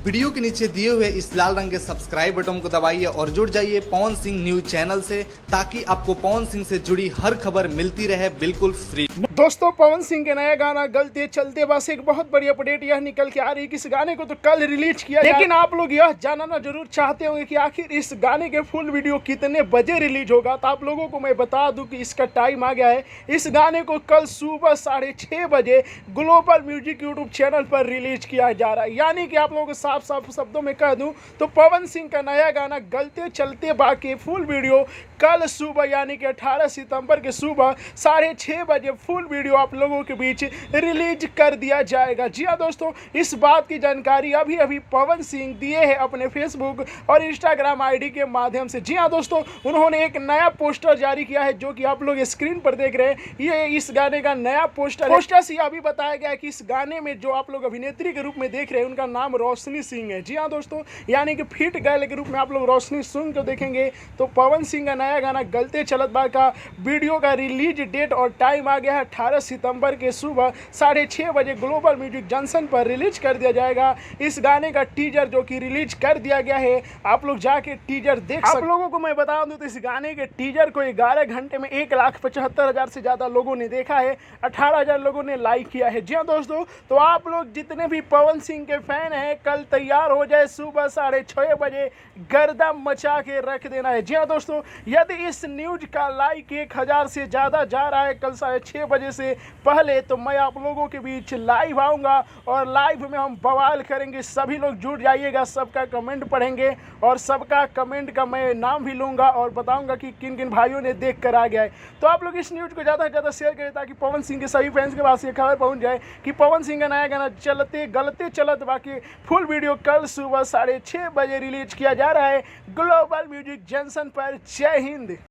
Video के नीचे दिए हुए इस लाल रंग के सब्सक्राइब बटन को दबाइए और जुड़ जाइए पवन सिंह न्यूज चैनल से, ताकि आपको पवन सिंह से जुड़ी हर खबर मिलती रहे बिल्कुल फ्री। दोस्तों, पवन सिंह के नया गाना गलते चलते बस एक बहुत बड़ी अपडेट यह निकल के आ रही है कि इस गाने को तो कल रिलीज किया, लेकिन आप लोग यह जानना जरूर चाहते होंगे कि आखिर इस गाने के फुल वीडियो कितने बजे रिलीज होगा। तो आप लोगों को मैं बता दूं कि इसका टाइम आ गया है। इस गाने को कल सुबह 6:30 बजे ग्लोबल म्यूजिक यूट्यूब चैनल पर रिलीज किया जा रहा है। यानी कि आप लोगों को साफ साफ शब्दों में कह दूं तो पवन सिंह का नया गाना गलते चलते बाकी फुल वीडियो कल सुबह यानी कि 18 सितंबर के सुबह 6:30 बजे फुल वीडियो आप लोगों के बीच रिलीज कर दिया जाएगा। जी हाँ दोस्तों, इस बात की जानकारी अभी अभी पवन सिंह दिए हैं अपने फेसबुक और इंस्टाग्राम आईडी के माध्यम से। जी हाँ दोस्तों, उन्होंने एक नया पोस्टर जारी किया है जो कि आप लोग स्क्रीन पर देख रहे हैं। ये इस गाने का नया पोस्टर से अभी बताया गया है कि इस गाने में जो आप लोग अभिनेत्री के रूप में देख रहे हैं उनका नाम रोशनी सिंह है। जी हाँ दोस्तों, यानी कि फिट गर्ल के रूप में आप लोग रोशनी सिंह को देखेंगे। तो पवन सिंह का नया गाना गलते चलत बा का वीडियो का रिलीज डेट और टाइम आ गया है 18 सितंबर के सुबह 6:30 बजे ग्लोबल म्यूजिक जंक्शन पर रिलीज कर दिया जाएगा। इस गाने का टीजर जो कि रिलीज कर दिया गया है, आप लोग जाके टीजर देख सकते। आप लोगों को मैं बता दूं तो इस गाने के टीजर को 11 घंटे में 1,75,000 से ज्यादा लोगों ने देखा है, 18,000 लोगों ने लाइक किया है। जी हाँ दोस्तों, तो आप लोग जितने भी पवन सिंह के फैन हैं कल तैयार हो जाए, सुबह 6:30 बजे गर्दा मचा के रख देना है। जी हाँ दोस्तों, यदि इस न्यूज का लाइक 1,000 से ज़्यादा जा रहा है कल 6:30 बजे से पहले, तो मैं आप लोगों के बीच लाइव आऊँगा और लाइव में हम बवाल करेंगे। सभी लोग जुड़ जाइएगा, सबका कमेंट पढ़ेंगे और सबका कमेंट का मैं नाम भी लूँगा और बताऊँगा कि किन किन भाइयों ने देख कर आ गया है। तो आप लोग इस न्यूज़ को ज़्यादा से ज़्यादा शेयर करें ताकि पवन सिंह के सभी फैंस के पास ये खबर पहुँच जाए कि पवन सिंह का नया गाना चलते गलते चलत बाकी फुल वीडियो कल सुबह 6:30 बजे रिलीज किया जा रहा है ग्लोबल म्यूजिक जंक्शन पर। जय हिंद।